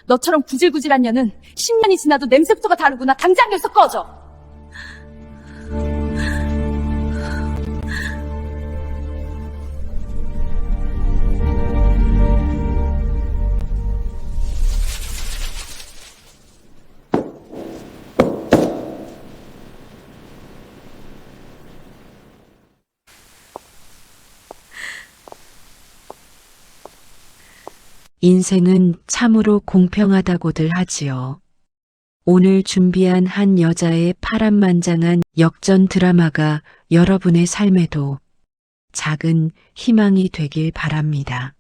너처럼 구질구질한 년은 10년이 지나도 냄새부터가 다르구나. 당장 여기서 꺼져. 인생은 참으로 공평하다고들 하지요. 오늘 준비한 한 여자의 파란만장한 역전 드라마가 여러분의 삶에도 작은 희망이 되길 바랍니다.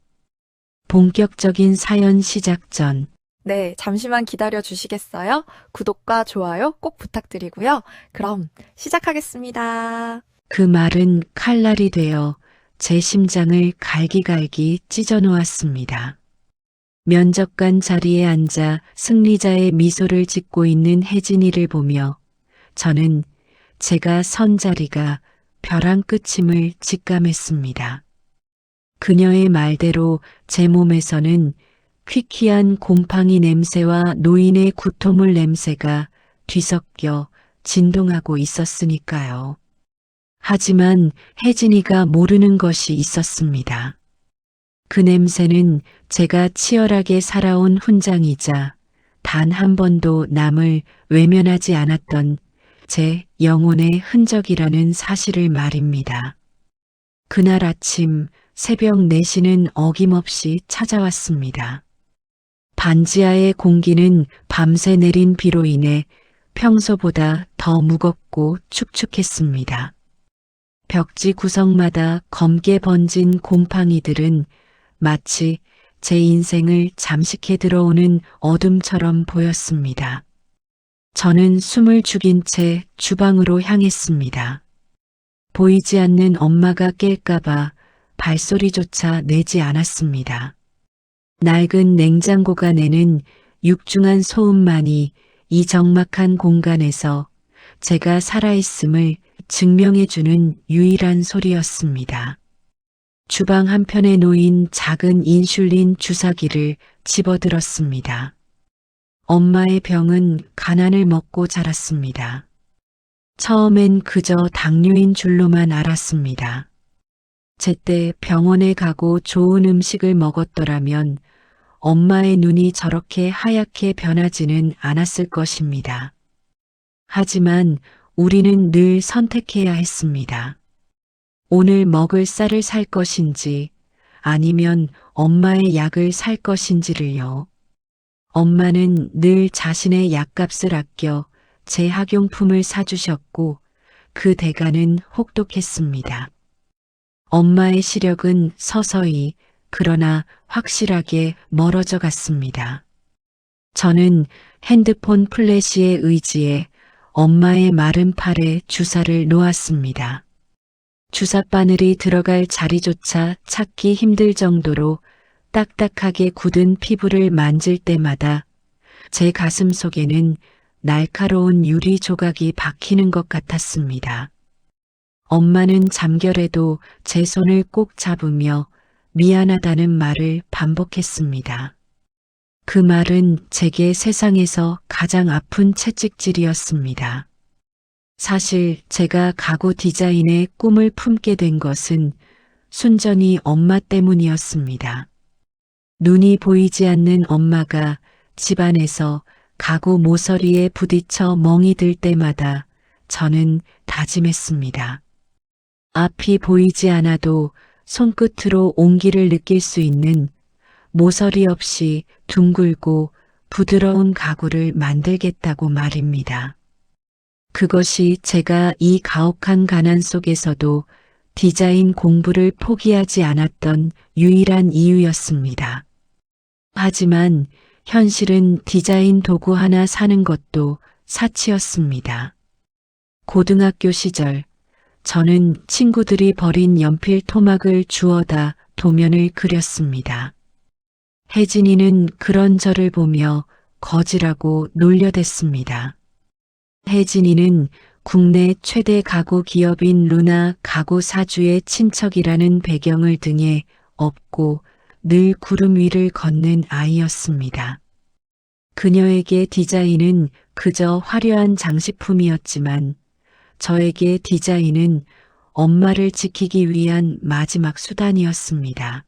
본격적인 사연 시작 전 네, 잠시만 기다려 주시겠어요? 구독과 좋아요 꼭 부탁드리고요. 그럼 시작하겠습니다. 그 말은 칼날이 되어 제 심장을 갈기갈기 찢어 놓았습니다. 면접관 자리에 앉아 승리자의 미소를 짓고 있는 혜진이를 보며 저는 제가 선 자리가 벼랑 끝임을 직감했습니다. 그녀의 말대로 제 몸에서는 퀴퀴한 곰팡이 냄새와 노인의 구토물 냄새가 뒤섞여 진동하고 있었으니까요. 하지만 혜진이가 모르는 것이 있었습니다. 그 냄새는 제가 치열하게 살아온 훈장이자 단 한 번도 남을 외면하지 않았던 제 영혼의 흔적이라는 사실을 말입니다. 그날 아침 새벽 4시는 어김없이 찾아왔습니다. 반지하의 공기는 밤새 내린 비로 인해 평소보다 더 무겁고 축축했습니다. 벽지 구석마다 검게 번진 곰팡이들은 마치 제 인생을 잠식해 들어오는 어둠처럼 보였습니다. 저는 숨을 죽인 채 주방으로 향했습니다. 보이지 않는 엄마가 깰까봐 발소리조차 내지 않았습니다. 낡은 냉장고가 내는 육중한 소음만이 이 적막한 공간에서 제가 살아있음을 증명해주는 유일한 소리였습니다. 주방 한편에 놓인 작은 인슐린 주사기를 집어들었습니다. 엄마의 병은 가난을 먹고 자랐습니다. 처음엔 그저 당뇨인 줄로만 알았습니다. 제때 병원에 가고 좋은 음식을 먹었더라면 엄마의 눈이 저렇게 하얗게 변하지는 않았을 것입니다. 하지만 우리는 늘 선택해야 했습니다. 오늘 먹을 쌀을 살 것인지 아니면 엄마의 약을 살 것인지를요. 엄마는 늘 자신의 약값을 아껴 제 학용품을 사주셨고 그 대가는 혹독했습니다. 엄마의 시력은 서서히 그러나 확실하게 멀어져 갔습니다. 저는 핸드폰 플래시에 의지해 엄마의 마른 팔에 주사를 놓았습니다. 주사 바늘이 들어갈 자리조차 찾기 힘들 정도로 딱딱하게 굳은 피부를 만질 때마다 제 가슴 속에는 날카로운 유리 조각이 박히는 것 같았습니다. 엄마는 잠결에도 제 손을 꼭 잡으며 미안하다는 말을 반복했습니다. 그 말은 제게 세상에서 가장 아픈 채찍질이었습니다. 사실 제가 가구 디자인의 꿈을 품게 된 것은 순전히 엄마 때문이었습니다. 눈이 보이지 않는 엄마가 집안에서 가구 모서리에 부딪혀 멍이 들 때마다 저는 다짐했습니다. 앞이 보이지 않아도 손끝으로 온기를 느낄 수 있는 모서리 없이 둥글고 부드러운 가구를 만들겠다고 말입니다. 그것이 제가 이 가혹한 가난 속에서도 디자인 공부를 포기하지 않았던 유일한 이유였습니다. 하지만 현실은 디자인 도구 하나 사는 것도 사치였습니다. 고등학교 시절 저는 친구들이 버린 연필 토막을 주워다 도면을 그렸습니다. 혜진이는 그런 저를 보며 거지라고 놀려댔습니다. 혜진이는 국내 최대 가구 기업인 루나 가구 사주의 친척이라는 배경을 등에 업고 늘 구름 위를 걷는 아이였습니다. 그녀에게 디자인은 그저 화려한 장식품이었지만 저에게 디자인은 엄마를 지키기 위한 마지막 수단이었습니다.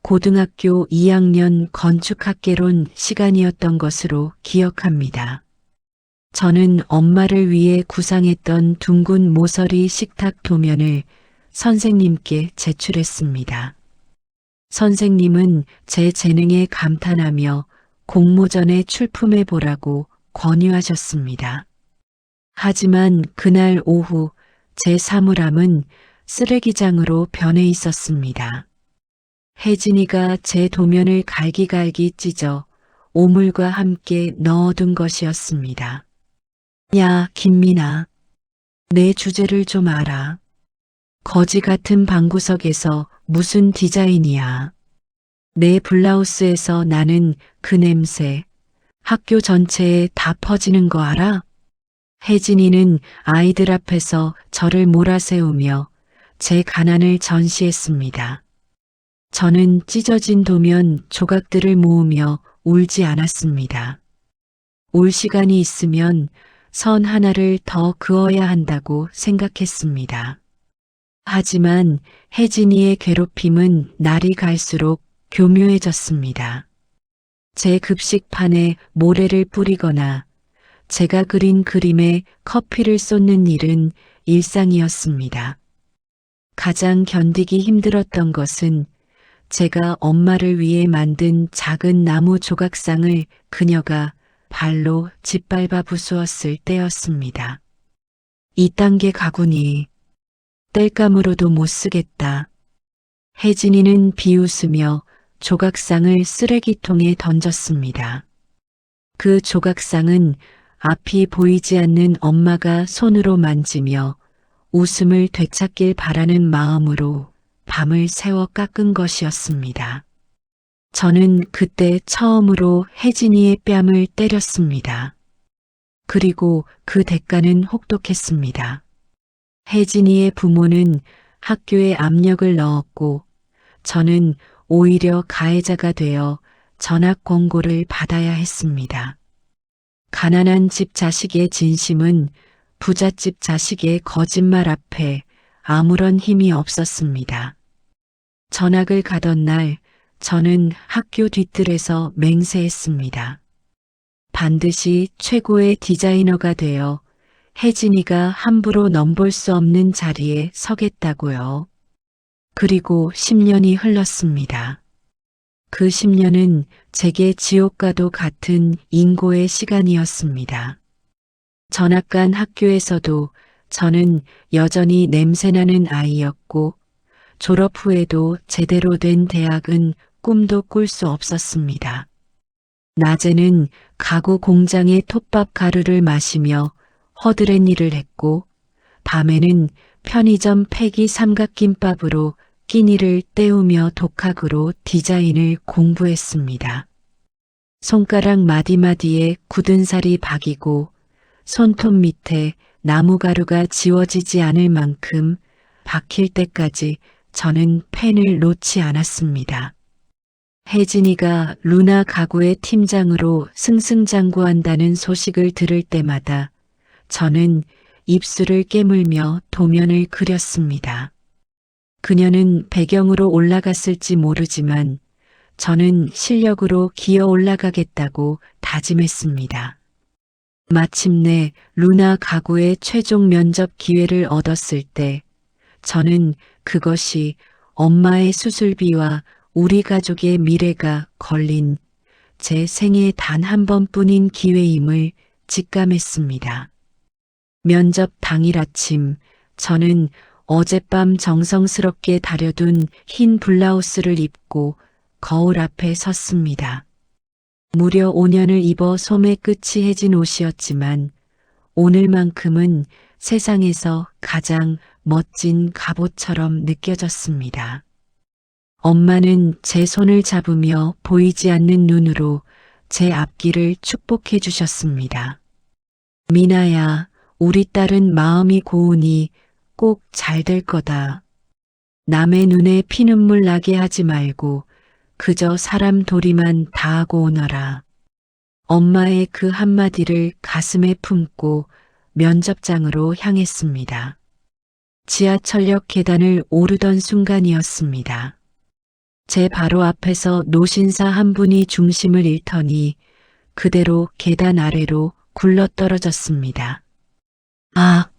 고등학교 2학년 건축학개론 시간이었던 것으로 기억합니다. 저는 엄마를 위해 구상했던 둥근 모서리 식탁 도면을 선생님께 제출했습니다. 선생님은 제 재능에 감탄하며 공모전에 출품해 보라고 권유하셨습니다. 하지만 그날 오후 제 사물함은 쓰레기장으로 변해 있었습니다. 혜진이가 제 도면을 갈기갈기 찢어 오물과 함께 넣어둔 것이었습니다. 야, 김민아. 내 주제를 좀 알아. 거지 같은 방구석에서 무슨 디자인이야. 내 블라우스에서 나는 그 냄새, 학교 전체에 다 퍼지는 거 알아? 혜진이는 아이들 앞에서 저를 몰아세우며 제 가난을 전시했습니다. 저는 찢어진 도면 조각들을 모으며 울지 않았습니다. 올 시간이 있으면 선 하나를 더 그어야 한다고 생각했습니다. 하지만 혜진이의 괴롭힘은 날이 갈수록 교묘해졌습니다. 제 급식판에 모래를 뿌리거나 제가 그린 그림에 커피를 쏟는 일은 일상이었습니다. 가장 견디기 힘들었던 것은 제가 엄마를 위해 만든 작은 나무 조각상을 그녀가 발로 짓밟아 부수었을 때였습니다. 이딴 게 가구니 땔감으로도 못 쓰겠다. 혜진이는 비웃으며 조각상을 쓰레기통에 던졌습니다. 그 조각상은 앞이 보이지 않는 엄마가 손으로 만지며 웃음을 되찾길 바라는 마음으로 밤을 새워 깎은 것이었습니다. 저는 그때 처음으로 혜진이의 뺨을 때렸습니다. 그리고 그 대가는 혹독했습니다. 혜진이의 부모는 학교에 압력을 넣었고 저는 오히려 가해자가 되어 전학 권고를 받아야 했습니다. 가난한 집 자식의 진심은 부잣집 자식의 거짓말 앞에 아무런 힘이 없었습니다. 전학을 가던 날 저는 학교 뒤뜰에서 맹세했습니다. 반드시 최고의 디자이너가 되어 혜진이가 함부로 넘볼 수 없는 자리에 서겠다고요. 그리고 10년이 흘렀습니다. 그 10년은 제게 지옥과도 같은 인고의 시간이었습니다. 전학 간 학교에서도 저는 여전히 냄새나는 아이였고 졸업 후에도 제대로 된 대학은 꿈도 꿀 수 없었습니다. 낮에는 가구 공장의 톱밥 가루를 마시며 허드렛 일을 했고 밤에는 편의점 폐기 삼각김밥으로 끼니를 때우며 독학으로 디자인을 공부했습니다. 손가락 마디마디에 굳은 살이 박이고 손톱 밑에 나무가루가 지워지지 않을 만큼 박힐 때까지 저는 펜을 놓지 않았습니다. 혜진이가 루나 가구의 팀장으로 승승장구한다는 소식을 들을 때마다 저는 입술을 깨물며 도면을 그렸습니다. 그녀는 배경으로 올라갔을지 모르지만 저는 실력으로 기어 올라가겠다고 다짐했습니다. 마침내 루나 가구의 최종 면접 기회를 얻었을 때 저는 그것이 엄마의 수술비와 우리 가족의 미래가 걸린 제 생애 단 한 번뿐인 기회임을 직감했습니다. 면접 당일 아침 저는 어젯밤 정성스럽게 다려둔 흰 블라우스를 입고 거울 앞에 섰습니다. 무려 5년을 입어 소매 끝이 해진 옷이었지만 오늘만큼은 세상에서 가장 멋진 갑옷처럼 느껴졌습니다. 엄마는 제 손을 잡으며 보이지 않는 눈으로 제 앞길을 축복해 주셨습니다. 미나야, 우리 딸은 마음이 고우니 꼭 잘 될 거다. 남의 눈에 피눈물 나게 하지 말고 그저 사람 도리만 다하고 오너라. 엄마의 그 한마디를 가슴에 품고 면접장으로 향했습니다. 지하철역 계단을 오르던 순간이었습니다. 제 바로 앞에서 노신사 한 분이 중심을 잃더니 그대로 계단 아래로 굴러떨어졌습니다. 아!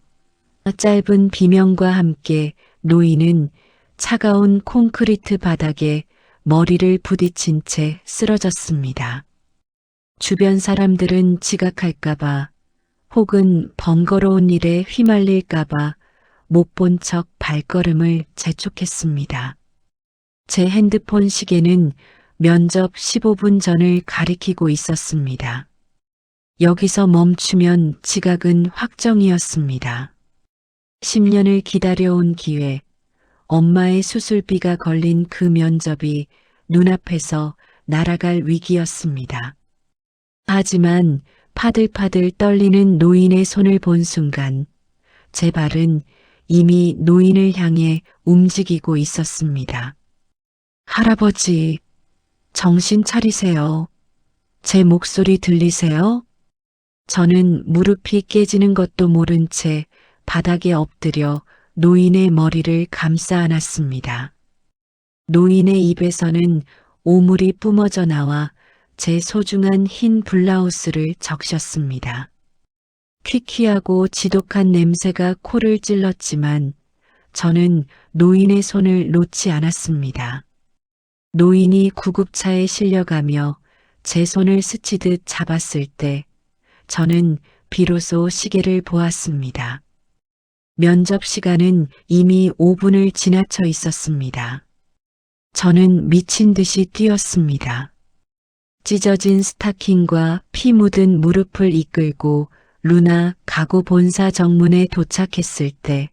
짧은 비명과 함께 노인은 차가운 콘크리트 바닥에 머리를 부딪힌 채 쓰러졌습니다. 주변 사람들은 지각할까봐 혹은 번거로운 일에 휘말릴까봐 못 본 척 발걸음을 재촉했습니다. 제 핸드폰 시계는 면접 15분 전을 가리키고 있었습니다. 여기서 멈추면 지각은 확정이었습니다. 10년을 기다려온 기회, 엄마의 수술비가 걸린 그 면접이 눈앞에서 날아갈 위기였습니다. 하지만 파들파들 떨리는 노인의 손을 본 순간 제 발은 이미 노인을 향해 움직이고 있었습니다. 할아버지, 정신 차리세요. 제 목소리 들리세요? 저는 무릎이 깨지는 것도 모른 채 바닥에 엎드려 노인의 머리를 감싸 안았습니다. 노인의 입에서는 오물이 뿜어져 나와 제 소중한 흰 블라우스를 적셨습니다. 퀴퀴하고 지독한 냄새가 코를 찔렀지만 저는 노인의 손을 놓지 않았습니다. 노인이 구급차에 실려가며 제 손을 스치듯 잡았을 때 저는 비로소 시계를 보았습니다. 면접 시간은 이미 5분을 지나쳐 있었습니다. 저는 미친 듯이 뛰었습니다. 찢어진 스타킹과 피 묻은 무릎을 이끌고 루나 가구 본사 정문에 도착했을 때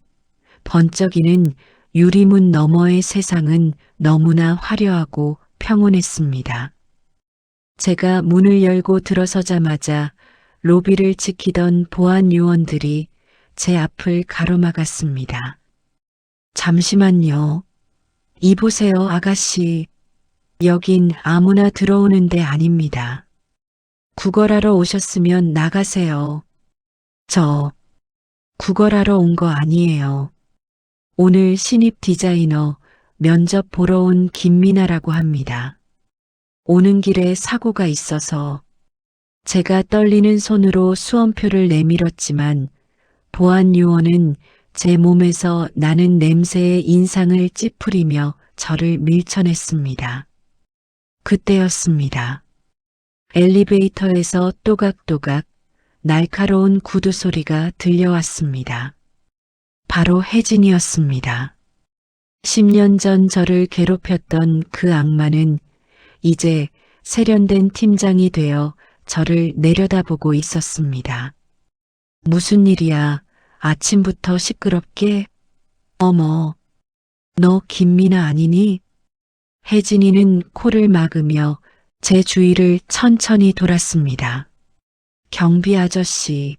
번쩍이는 유리문 너머의 세상은 너무나 화려하고 평온했습니다. 제가 문을 열고 들어서자마자 로비를 지키던 보안 요원들이 제 앞을 가로막았습니다. 잠시만요. 이보세요, 아가씨. 여긴 아무나 들어오는 데 아닙니다. 구걸하러 오셨으면 나가세요. 저 구걸하러 온 거 아니에요. 오늘 신입 디자이너 면접 보러 온 김미나라고 합니다. 오는 길에 사고가 있어서 제가 떨리는 손으로 수험표를 내밀었지만 보안 요원은 제 몸에서 나는 냄새의 인상을 찌푸리며 저를 밀쳐냈습니다. 그때였습니다. 엘리베이터에서 또각또각 날카로운 구두 소리가 들려왔습니다. 바로 혜진이었습니다. 10년 전 저를 괴롭혔던 그 악마는 이제 세련된 팀장이 되어 저를 내려다보고 있었습니다. 무슨 일이야? 아침부터 시끄럽게? 어머, 너 김미나 아니니? 혜진이는 코를 막으며 제 주위를 천천히 돌았습니다. 경비 아저씨,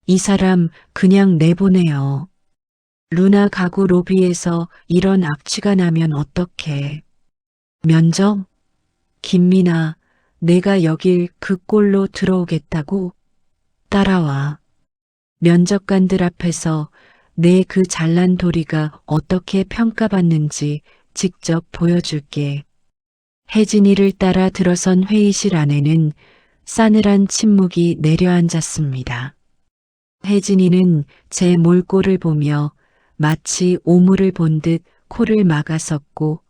이 사람 그냥 내보내요. 루나 가구 로비에서 이런 악취가 나면 어떡해. 면접? 김미나, 내가 여길 그 꼴로 들어오겠다고? 따라와. 면접관들 앞에서 내 그 잘난 도리가 어떻게 평가받는지 직접 보여줄게. 혜진이를 따라 들어선 회의실 안에는 싸늘한 침묵이 내려앉았습니다. 혜진이는 제 몰골을 보며 마치 오물을 본 듯 코를 막아섰고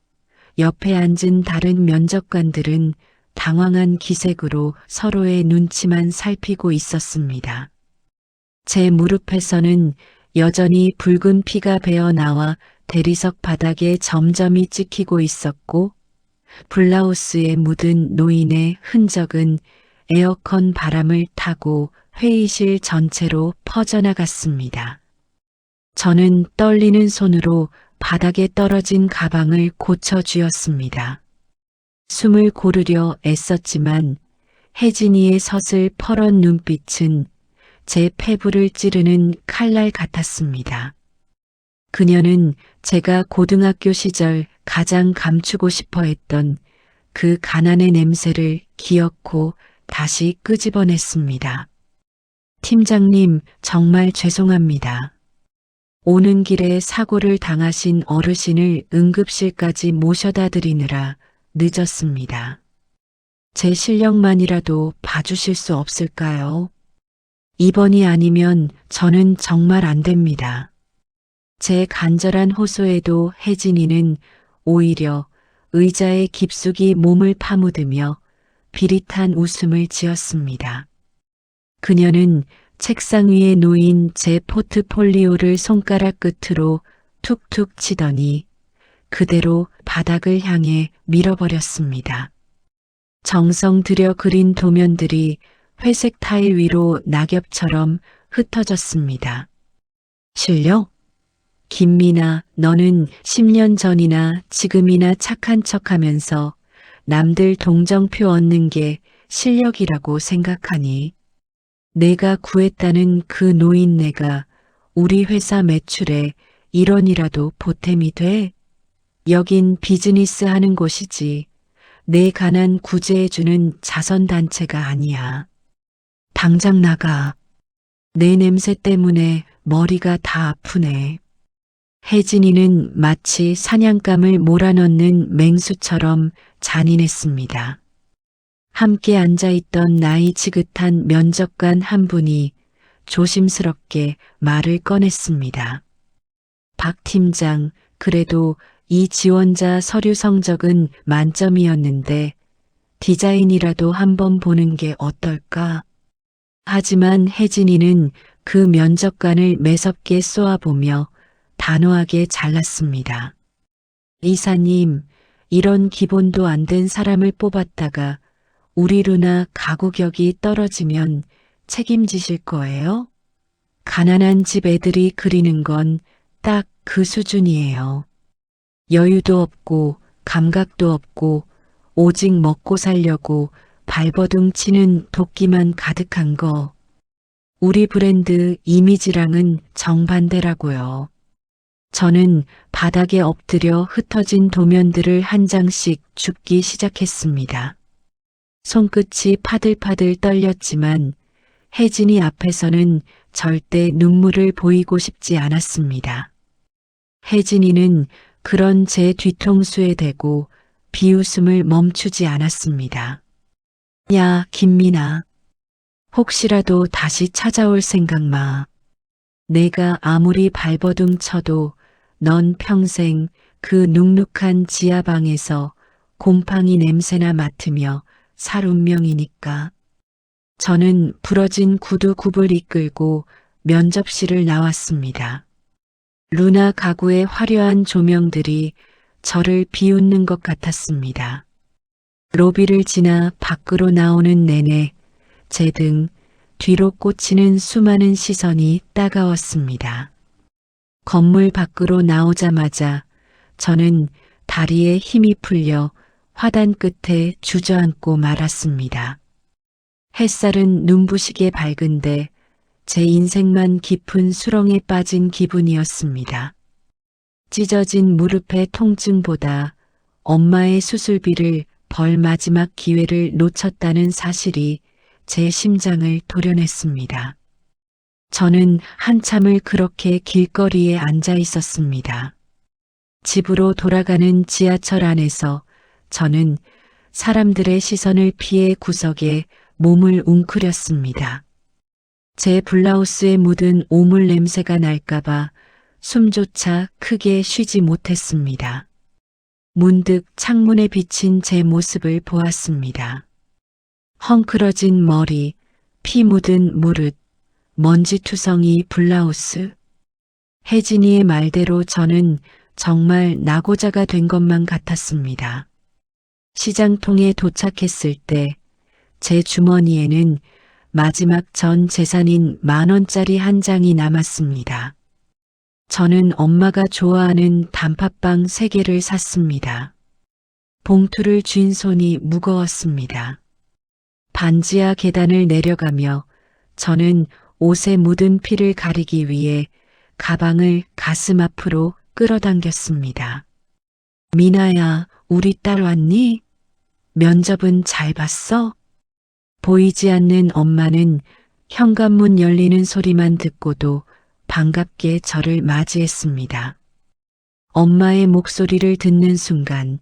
옆에 앉은 다른 면접관들은 당황한 기색으로 서로의 눈치만 살피고 있었습니다. 제 무릎에서는 여전히 붉은 피가 배어 나와 대리석 바닥에 점점이 찍히고 있었고 블라우스에 묻은 노인의 흔적은 에어컨 바람을 타고 회의실 전체로 퍼져나갔습니다. 저는 떨리는 손으로 바닥에 떨어진 가방을 고쳐쥐었습니다. 숨을 고르려 애썼지만 혜진이의 서슬 퍼런 눈빛은 제 폐부를 찌르는 칼날 같았습니다. 그녀는 제가 고등학교 시절 가장 감추고 싶어 했던 그 가난의 냄새를 기어코 다시 끄집어냈습니다. 팀장님, 정말 죄송합니다. 오는 길에 사고를 당하신 어르신을 응급실까지 모셔다 드리느라 늦었습니다. 제 실력만이라도 봐주실 수 없을까요? 이번이 아니면 저는 정말 안 됩니다. 제 간절한 호소에도 혜진이는 오히려 의자에 깊숙이 몸을 파묻으며 비릿한 웃음을 지었습니다. 그녀는 책상 위에 놓인 제 포트폴리오를 손가락 끝으로 툭툭 치더니 그대로 바닥을 향해 밀어버렸습니다. 정성 들여 그린 도면들이 회색 타일 위로 낙엽처럼 흩어졌습니다. 실력? 김미나, 너는 10년 전이나 지금이나 착한 척하면서 남들 동정표 얻는 게 실력이라고 생각하니? 내가 구했다는 그 노인네가 우리 회사 매출에 1원이라도 보탬이 돼? 여긴 비즈니스 하는 곳이지. 내 가난 구제해주는 자선단체가 아니야. 당장 나가. 내 냄새 때문에 머리가 다 아프네. 혜진이는 마치 사냥감을 몰아넣는 맹수처럼 잔인했습니다. 함께 앉아있던 나이 지긋한 면접관 한 분이 조심스럽게 말을 꺼냈습니다. 박 팀장, 그래도 이 지원자 서류 성적은 만점이었는데 디자인이라도 한번 보는 게 어떨까? 하지만 혜진이는 그 면접관을 매섭게 쏘아보며 단호하게 잘랐습니다. 이사님, 이런 기본도 안 된 사람을 뽑았다가 우리 루나 가구격이 떨어지면 책임지실 거예요? 가난한 집 애들이 그리는 건 딱 그 수준이에요. 여유도 없고 감각도 없고 오직 먹고 살려고 발버둥 치는 도끼만 가득한 거. 우리 브랜드 이미지랑은 정반대라고요. 저는 바닥에 엎드려 흩어진 도면들을 한 장씩 줍기 시작했습니다. 손끝이 파들파들 떨렸지만 혜진이 앞에서는 절대 눈물을 보이고 싶지 않았습니다. 혜진이는 그런 제 뒤통수에 대고 비웃음을 멈추지 않았습니다. 야, 김미나. 혹시라도 다시 찾아올 생각 마. 내가 아무리 발버둥 쳐도 넌 평생 그 눅눅한 지하방에서 곰팡이 냄새나 맡으며 살 운명이니까. 저는 부러진 구두 굽을 이끌고 면접실을 나왔습니다. 루나 가구의 화려한 조명들이 저를 비웃는 것 같았습니다. 로비를 지나 밖으로 나오는 내내 제 등 뒤로 꽂히는 수많은 시선이 따가웠습니다. 건물 밖으로 나오자마자 저는 다리에 힘이 풀려 화단 끝에 주저앉고 말았습니다. 햇살은 눈부시게 밝은데 제 인생만 깊은 수렁에 빠진 기분이었습니다. 찢어진 무릎의 통증보다 엄마의 수술비를 벌 마지막 기회를 놓쳤다는 사실이 제 심장을 도려냈습니다. 저는 한참을 그렇게 길거리에 앉아 있었습니다. 집으로 돌아가는 지하철 안에서 저는 사람들의 시선을 피해 구석에 몸을 웅크렸습니다. 제 블라우스에 묻은 오물 냄새가 날까봐 숨조차 크게 쉬지 못했습니다. 문득 창문에 비친 제 모습을 보았습니다. 헝클어진 머리, 피 묻은 무릇, 먼지투성이 블라우스. 혜진이의 말대로 저는 정말 낙오자가 된 것만 같았습니다. 시장통에 도착했을 때 제 주머니에는 마지막 전 재산인 10,000원짜리 한 장이 남았습니다. 저는 엄마가 좋아하는 단팥빵 3개를 샀습니다. 봉투를 쥔 손이 무거웠습니다. 반지하 계단을 내려가며 저는 옷에 묻은 피를 가리기 위해 가방을 가슴 앞으로 끌어당겼습니다. 미나야, 우리 딸 왔니? 면접은 잘 봤어? 보이지 않는 엄마는 현관문 열리는 소리만 듣고도 반갑게 저를 맞이했습니다. 엄마의 목소리를 듣는 순간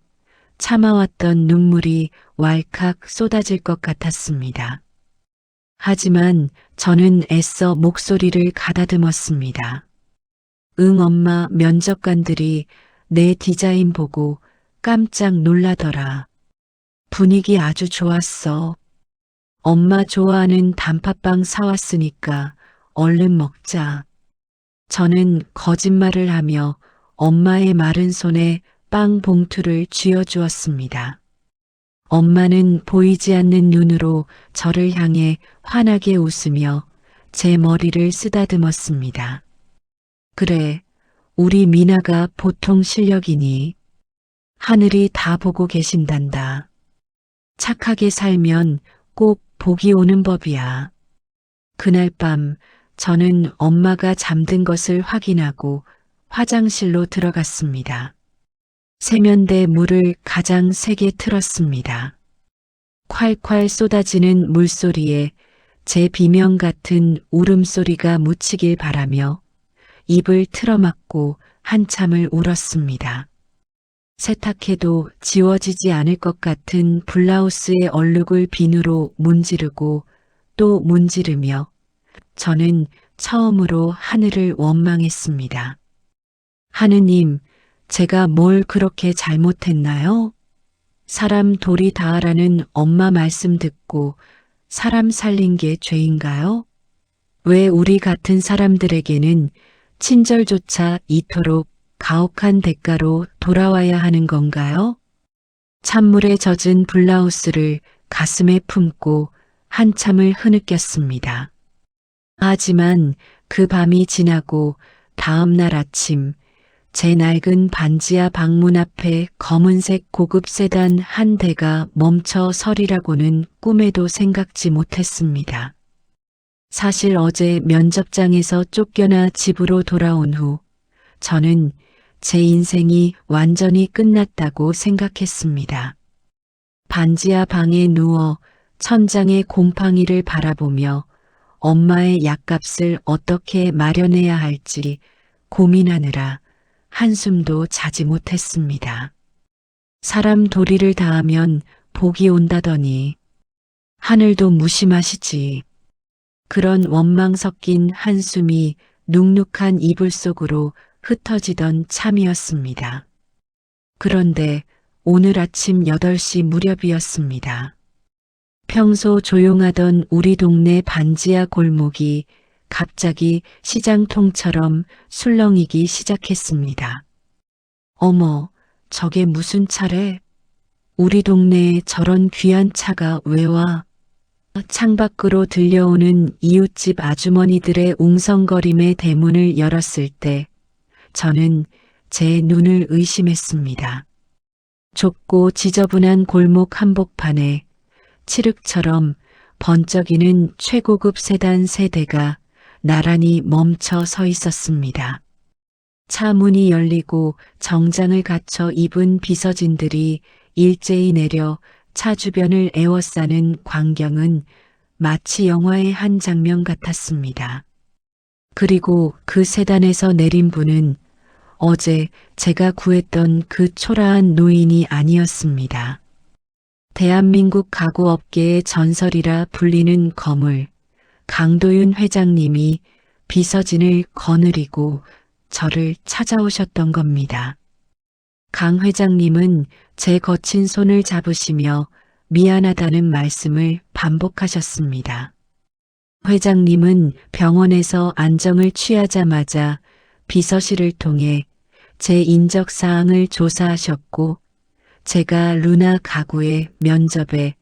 참아왔던 눈물이 왈칵 쏟아질 것 같았습니다. 하지만 저는 애써 목소리를 가다듬었습니다. 응, 엄마, 면접관들이 내 디자인 보고 깜짝 놀라더라. 분위기 아주 좋았어. 엄마 좋아하는 단팥빵 사왔으니까 얼른 먹자. 저는 거짓말을 하며 엄마의 마른 손에 빵 봉투를 쥐어주었습니다. 엄마는 보이지 않는 눈으로 저를 향해 환하게 웃으며 제 머리를 쓰다듬었습니다. 그래, 우리 미나가 보통 실력이니 하늘이 다 보고 계신단다. 착하게 살면 꼭 복이 오는 법이야. 그날 밤 저는 엄마가 잠든 것을 확인하고 화장실로 들어갔습니다. 세면대 물을 가장 세게 틀었습니다. 콸콸 쏟아지는 물소리에 제 비명 같은 울음소리가 묻히길 바라며 입을 틀어막고 한참을 울었습니다. 세탁해도 지워지지 않을 것 같은 블라우스의 얼룩을 비누로 문지르고 또 문지르며 저는 처음으로 하늘을 원망했습니다. 하느님, 제가 뭘 그렇게 잘못했나요? 사람 돌이 다하라는 엄마 말씀 듣고 사람 살린 게 죄인가요? 왜 우리 같은 사람들에게는 친절조차 이토록 가혹한 대가로 돌아와야 하는 건가요? 찬물에 젖은 블라우스를 가슴에 품고 한참을 흐느꼈습니다. 하지만 그 밤이 지나고 다음 날 아침 제 낡은 반지하 방문 앞에 검은색 고급 세단 한 대가 멈춰 서리라고는 꿈에도 생각지 못했습니다. 사실 어제 면접장에서 쫓겨나 집으로 돌아온 후 저는 제 인생이 완전히 끝났다고 생각했습니다. 반지하 방에 누워 천장의 곰팡이를 바라보며 엄마의 약값을 어떻게 마련해야 할지 고민하느라 한숨도 자지 못했습니다. 사람 도리를 다하면 복이 온다더니 하늘도 무심하시지. 그런 원망 섞인 한숨이 눅눅한 이불 속으로 흩어지던 참이었습니다. 그런데 오늘 아침 8시 무렵이었습니다. 평소 조용하던 우리 동네 반지하 골목이 갑자기 시장통처럼 술렁이기 시작했습니다. 어머, 저게 무슨 차래? 우리 동네에 저런 귀한 차가 왜 와? 창밖으로 들려오는 이웃집 아주머니들의 웅성거림의 대문을 열었을 때 저는 제 눈을 의심했습니다. 좁고 지저분한 골목 한복판에 칠흑처럼 번쩍이는 최고급 세단 세 대가 나란히 멈춰 서 있었습니다. 차 문이 열리고 정장을 갖춰 입은 비서진들이 일제히 내려 차 주변을 에워싸는 광경은 마치 영화의 한 장면 같았습니다. 그리고 그 세단에서 내린 분은 어제 제가 구했던 그 초라한 노인이 아니었습니다. 대한민국 가구업계의 전설이라 불리는 거물 강도윤 회장님이 비서진을 거느리고 저를 찾아오셨던 겁니다. 강 회장님은 제 거친 손을 잡으시며 미안하다는 말씀을 반복하셨습니다. 회장님은 병원에서 안정을 취하자마자 비서실을 통해 제 인적사항을 조사하셨고 제가 루나 가구의 면접에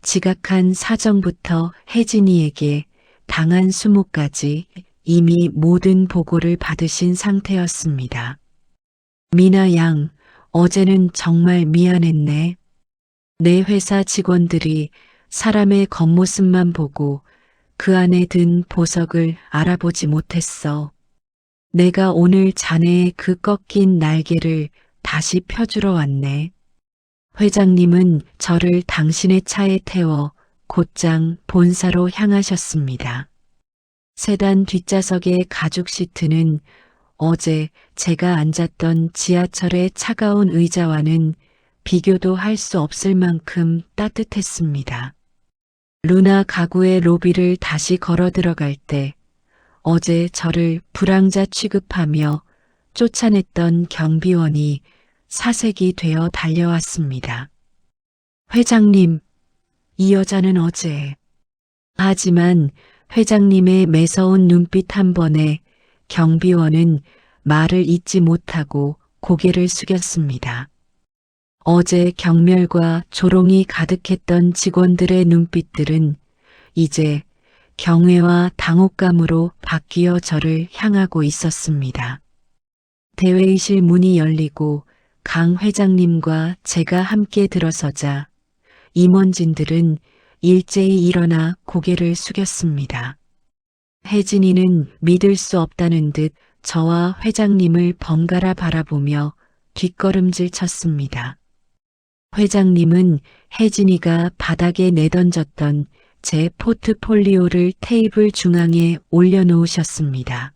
지각한 사정부터 혜진이에게 당한 수모까지 이미 모든 보고를 받으신 상태였습니다. 미나 양, 어제는 정말 미안했네. 내 회사 직원들이 사람의 겉모습만 보고 그 안에 든 보석을 알아보지 못했어. 내가 오늘 자네의 그 꺾인 날개를 다시 펴주러 왔네. 회장님은 저를 당신의 차에 태워 곧장 본사로 향하셨습니다. 세단 뒷좌석의 가죽 시트는 어제 제가 앉았던 지하철의 차가운 의자와는 비교도 할 수 없을 만큼 따뜻했습니다. 루나 가구의 로비를 다시 걸어 들어갈 때 어제 저를 불황자 취급하며 쫓아냈던 경비원이 사색이 되어 달려왔습니다. 회장님, 이 여자는 어제. 하지만 회장님의 매서운 눈빛 한 번에 경비원은 말을 잇지 못하고 고개를 숙였습니다. 어제 경멸과 조롱이 가득했던 직원들의 눈빛들은 이제 경외와 당혹감으로 바뀌어 저를 향하고 있었습니다. 대회의실 문이 열리고 강 회장님과 제가 함께 들어서자 임원진들은 일제히 일어나 고개를 숙였습니다. 혜진이는 믿을 수 없다는 듯 저와 회장님을 번갈아 바라보며 뒷걸음질 쳤습니다. 회장님은 혜진이가 바닥에 내던졌던 제 포트폴리오를 테이블 중앙에 올려놓으셨습니다.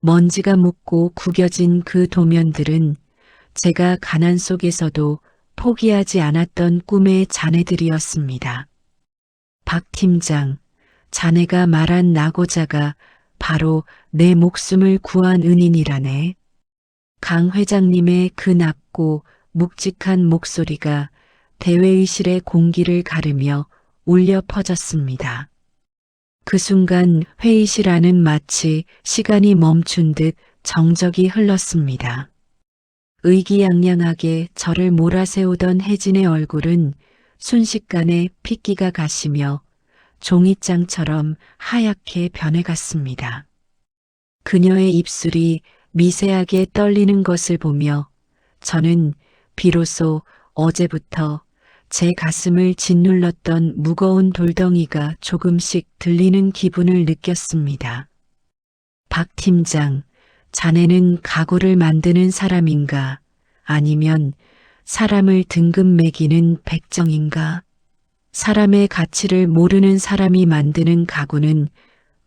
먼지가 묻고 구겨진 그 도면들은 제가 가난 속에서도 포기하지 않았던 꿈의 자네들이었습니다. 박 팀장, 자네가 말한 나고자가 바로 내 목숨을 구한 은인이라네. 강 회장님의 그 낮고 묵직한 목소리가 대회의실의 공기를 가르며 울려 퍼졌습니다. 그 순간 회의실 안은 마치 시간이 멈춘 듯 정적이 흘렀습니다. 의기양양하게 저를 몰아세우던 혜진의 얼굴은 순식간에 핏기가 가시며 종이장처럼 하얗게 변해갔습니다. 그녀의 입술이 미세하게 떨리는 것을 보며 저는 비로소 어제부터 제 가슴을 짓눌렀던 무거운 돌덩이가 조금씩 들리는 기분을 느꼈습니다. 박 팀장, 자네는 가구를 만드는 사람인가? 아니면 사람을 등급 매기는 백정인가? 사람의 가치를 모르는 사람이 만드는 가구는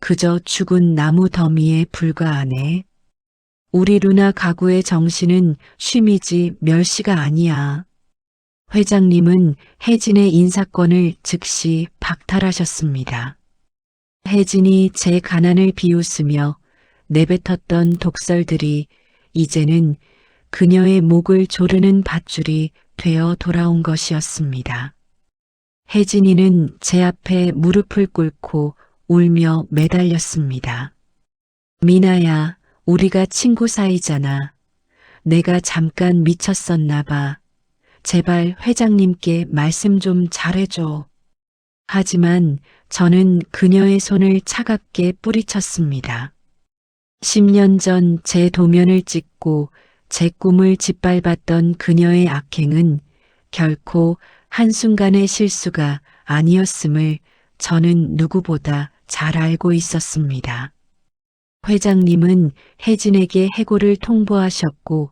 그저 죽은 나무 더미에 불과하네. 우리 루나 가구의 정신은 쉼이지 멸시가 아니야. 회장님은 혜진의 인사권을 즉시 박탈하셨습니다. 혜진이 제 가난을 비웃으며 내뱉었던 독설들이 이제는 그녀의 목을 조르는 밧줄이 되어 돌아온 것이었습니다. 혜진이는 제 앞에 무릎을 꿇고 울며 매달렸습니다. 미나야, 우리가 친구 사이잖아. 내가 잠깐 미쳤었나 봐. 제발 회장님께 말씀 좀 잘해줘. 하지만 저는 그녀의 손을 차갑게 뿌리쳤습니다. 10년 전 제 도면을 찍고 제 꿈을 짓밟았던 그녀의 악행은 결코 한순간의 실수가 아니었음을 저는 누구보다 잘 알고 있었습니다. 회장님은 혜진에게 해고를 통보하셨고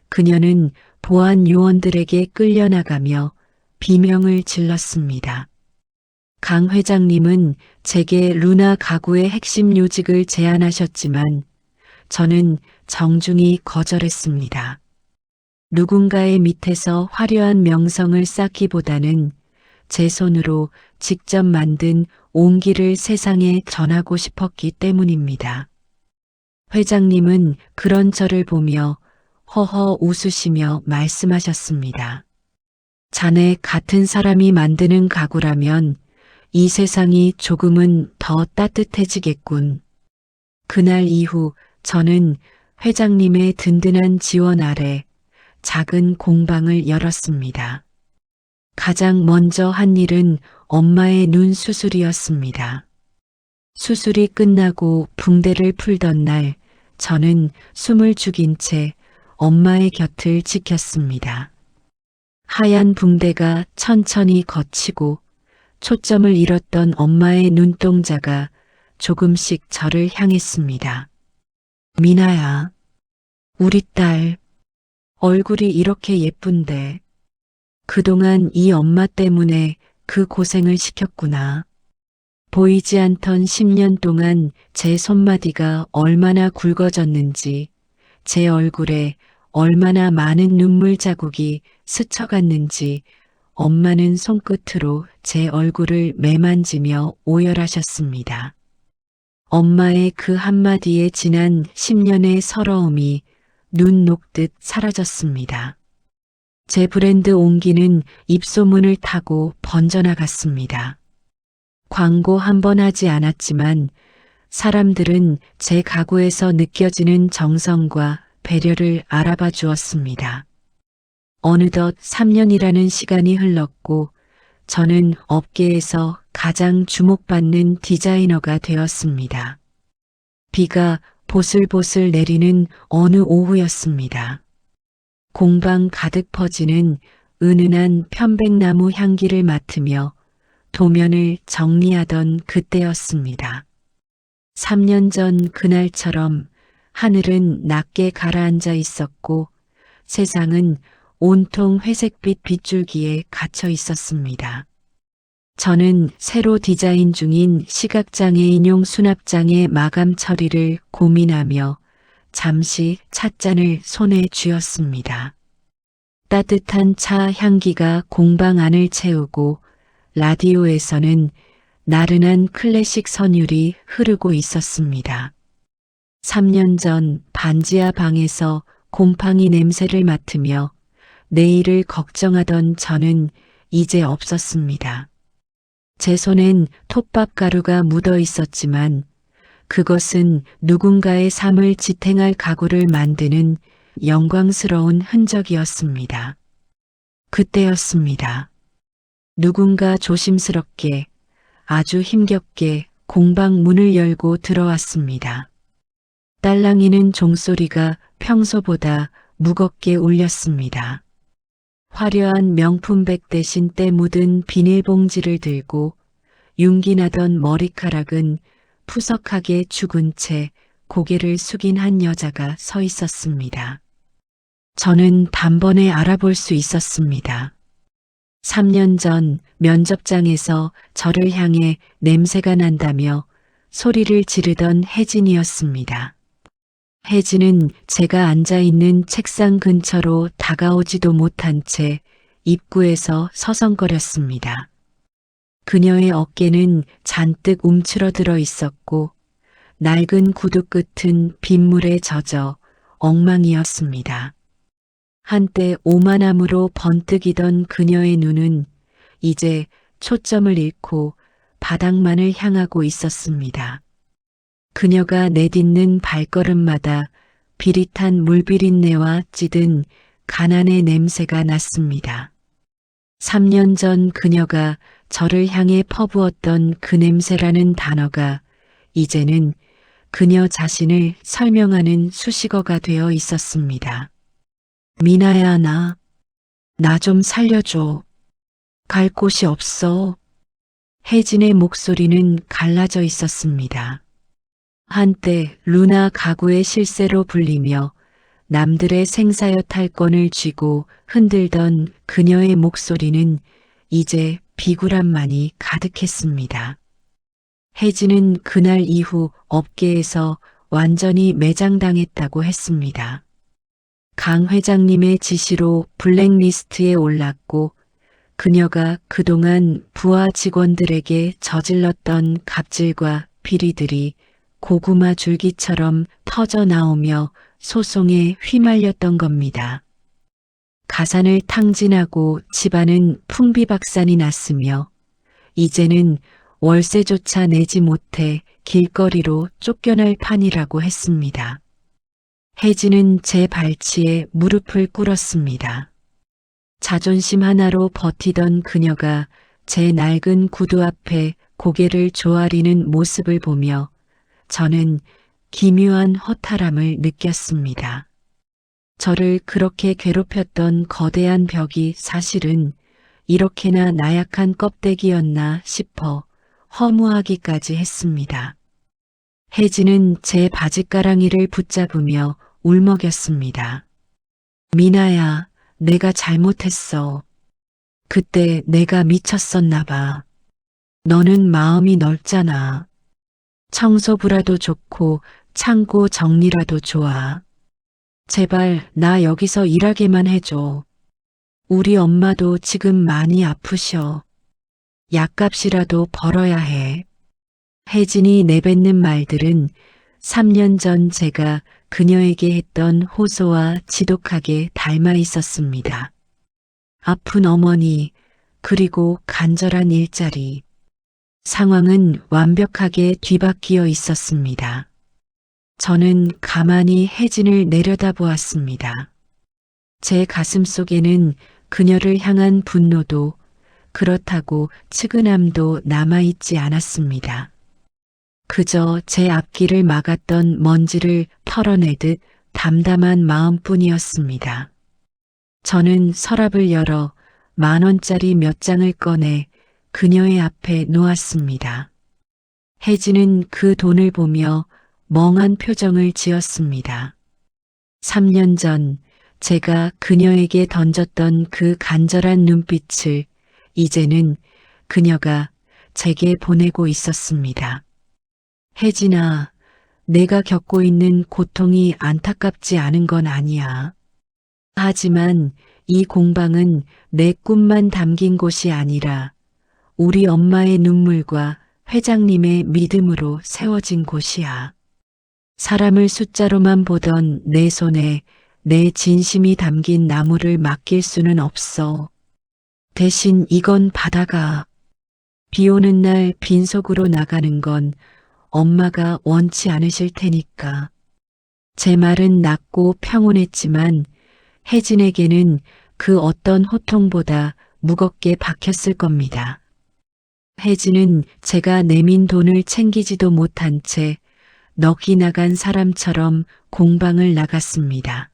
그녀는 보안 요원들에게 끌려나가며 비명을 질렀습니다. 강 회장님은 제게 루나 가구의 핵심 요직을 제안하셨지만 저는 정중히 거절했습니다. 누군가의 밑에서 화려한 명성을 쌓기보다는 제 손으로 직접 만든 온기를 세상에 전하고 싶었기 때문입니다. 회장님은 그런 저를 보며 허허 웃으시며 말씀하셨습니다. 자네 같은 사람이 만드는 가구라면 이 세상이 조금은 더 따뜻해지겠군. 그날 이후 저는 회장님의 든든한 지원 아래 작은 공방을 열었습니다. 가장 먼저 한 일은 엄마의 눈 수술이었습니다. 수술이 끝나고 붕대를 풀던 날 저는 숨을 죽인 채 엄마의 곁을 지켰습니다. 하얀 붕대가 천천히 걷히고 초점을 잃었던 엄마의 눈동자가 조금씩 저를 향했습니다. 미나야, 우리 딸, 얼굴이 이렇게 예쁜데 그동안 이 엄마 때문에 그 고생을 시켰구나. 보이지 않던 10년 동안 제 손마디가 얼마나 굵어졌는지, 제 얼굴에 얼마나 많은 눈물 자국이 스쳐갔는지 엄마는 손끝으로 제 얼굴을 매만지며 오열하셨습니다. 엄마의 그 한마디에 지난 10년의 서러움이 눈 녹듯 사라졌습니다. 제 브랜드 온기는 입소문을 타고 번져나갔습니다. 광고 한 번 하지 않았지만 사람들은 제 가구에서 느껴지는 정성과 배려를 알아봐 주었습니다. 어느덧 3년이라는 시간이 흘렀고 저는 업계에서 가장 주목받는 디자이너가 되었습니다. 비가 보슬보슬 내리는 어느 오후였습니다. 공방 가득 퍼지는 은은한 편백나무 향기를 맡으며 도면을 정리하던 그때였습니다. 3년 전 그날처럼 하늘은 낮게 가라앉아 있었고 세상은 온통 회색빛 빗줄기에 갇혀 있었습니다. 저는 새로 디자인 중인 시각장애인용 수납장의 마감 처리를 고민하며 잠시 찻잔을 손에 쥐었습니다. 따뜻한 차 향기가 공방 안을 채우고 라디오에서는 나른한 클래식 선율이 흐르고 있었습니다. 3년 전 반지하 방에서 곰팡이 냄새를 맡으며 내일을 걱정하던 저는 이제 없었습니다. 제 손엔 톱밥 가루가 묻어 있었지만 그것은 누군가의 삶을 지탱할 가구를 만드는 영광스러운 흔적이었습니다. 그때였습니다. 누군가 조심스럽게 아주 힘겹게 공방 문을 열고 들어왔습니다. 딸랑이는 종소리가 평소보다 무겁게 울렸습니다. 화려한 명품백 대신 때 묻은 비닐봉지를 들고 윤기나던 머리카락은 푸석하게 죽은 채 고개를 숙인 한 여자가 서 있었습니다. 저는 단번에 알아볼 수 있었습니다. 3년 전 면접장에서 저를 향해 냄새가 난다며 소리를 지르던 혜진이었습니다. 혜진은 제가 앉아있는 책상 근처로 다가오지도 못한 채 입구에서 서성거렸습니다. 그녀의 어깨는 잔뜩 움츠러들어 있었고 낡은 구두 끝은 빗물에 젖어 엉망이었습니다. 한때 오만함으로 번뜩이던 그녀의 눈은 이제 초점을 잃고 바닥만을 향하고 있었습니다. 그녀가 내딛는 발걸음마다 비릿한 물비린내와 찌든 가난의 냄새가 났습니다. 3년 전 그녀가 저를 향해 퍼부었던 그 냄새라는 단어가 이제는 그녀 자신을 설명하는 수식어가 되어 있었습니다. 미나야, 나 좀 살려줘. 갈 곳이 없어. 혜진의 목소리는 갈라져 있었습니다. 한때 루나 가구의 실세로 불리며 남들의 생사여 탈권을 쥐고 흔들던 그녀의 목소리는 이제 비굴함만이 가득했습니다. 혜진은 그날 이후 업계에서 완전히 매장당했다고 했습니다. 강 회장님의 지시로 블랙리스트에 올랐고 그녀가 그동안 부하 직원들에게 저질렀던 갑질과 비리들이 고구마 줄기처럼 터져 나오며 소송에 휘말렸던 겁니다. 가산을 탕진하고 집안은 풍비박산이 났으며 이제는 월세조차 내지 못해 길거리로 쫓겨날 판이라고 했습니다. 혜진은 제 발치에 무릎을 꿇었습니다. 자존심 하나로 버티던 그녀가 제 낡은 구두 앞에 고개를 조아리는 모습을 보며 저는 기묘한 허탈함을 느꼈습니다. 저를 그렇게 괴롭혔던 거대한 벽이 사실은 이렇게나 나약한 껍데기였나 싶어 허무하기까지 했습니다. 혜진은 제 바지가랑이를 붙잡으며 울먹였습니다. 미나야, 내가 잘못했어. 그때 내가 미쳤었나 봐. 너는 마음이 넓잖아. 청소부라도 좋고 창고 정리라도 좋아. 제발 나 여기서 일하게만 해줘. 우리 엄마도 지금 많이 아프셔. 약값이라도 벌어야 해. 혜진이 내뱉는 말들은 3년 전 제가 그녀에게 했던 호소와 지독하게 닮아 있었습니다. 아픈 어머니, 그리고 간절한 일자리. 상황은 완벽하게 뒤바뀌어 있었습니다. 저는 가만히 혜진을 내려다보았습니다. 제 가슴 속에는 그녀를 향한 분노도 그렇다고 측은함도 남아있지 않았습니다. 그저 제 앞길을 막았던 먼지를 털어내듯 담담한 마음뿐이었습니다. 저는 서랍을 열어 10,000원짜리 몇 장을 꺼내 그녀의 앞에 놓았습니다. 혜진은 그 돈을 보며 멍한 표정을 지었습니다. 3년 전 제가 그녀에게 던졌던 그 간절한 눈빛을 이제는 그녀가 제게 보내고 있었습니다. 혜진아, 내가 겪고 있는 고통이 안타깝지 않은 건 아니야. 하지만 이 공방은 내 꿈만 담긴 곳이 아니라 우리 엄마의 눈물과 회장님의 믿음으로 세워진 곳이야. 사람을 숫자로만 보던 내 손에 내 진심이 담긴 나무를 맡길 수는 없어. 대신 이건 받아가. 비 오는 날 빈속으로 나가는 건 엄마가 원치 않으실 테니까. 제 말은 낮고 평온했지만 혜진에게는 그 어떤 호통보다 무겁게 박혔을 겁니다. 혜진은 제가 내민 돈을 챙기지도 못한 채 넋이 나간 사람처럼 공방을 나갔습니다.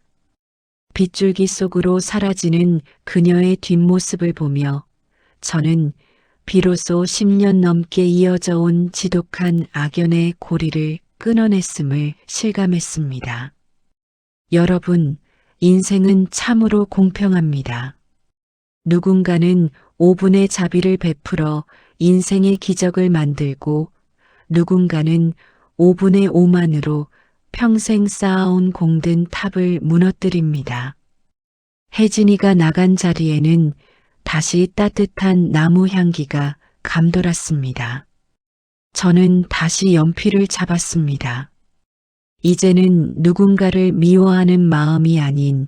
빗줄기 속으로 사라지는 그녀의 뒷모습을 보며 저는 비로소 10년 넘게 이어져 온 지독한 악연의 고리를 끊어냈음을 실감했습니다. 여러분, 인생은 참으로 공평합니다. 누군가는 5분의 자비를 베풀어 인생의 기적을 만들고 누군가는 5분의 5만으로 평생 쌓아온 공든 탑을 무너뜨립니다. 혜진이가 나간 자리에는 다시 따뜻한 나무 향기가 감돌았습니다. 저는 다시 연필을 잡았습니다. 이제는 누군가를 미워하는 마음이 아닌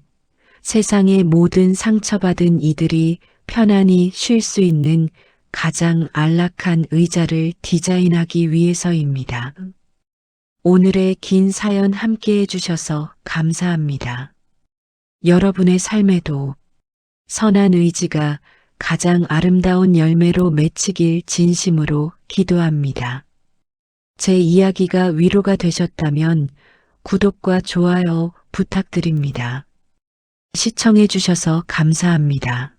세상의 모든 상처받은 이들이 편안히 쉴 수 있는 가장 안락한 의자를 디자인하기 위해서입니다. 오늘의 긴 사연 함께 해주셔서 감사합니다. 여러분의 삶에도 선한 의지가 가장 아름다운 열매로 맺히길 진심으로 기도합니다. 제 이야기가 위로가 되셨다면 구독과 좋아요 부탁드립니다. 시청해 주셔서 감사합니다.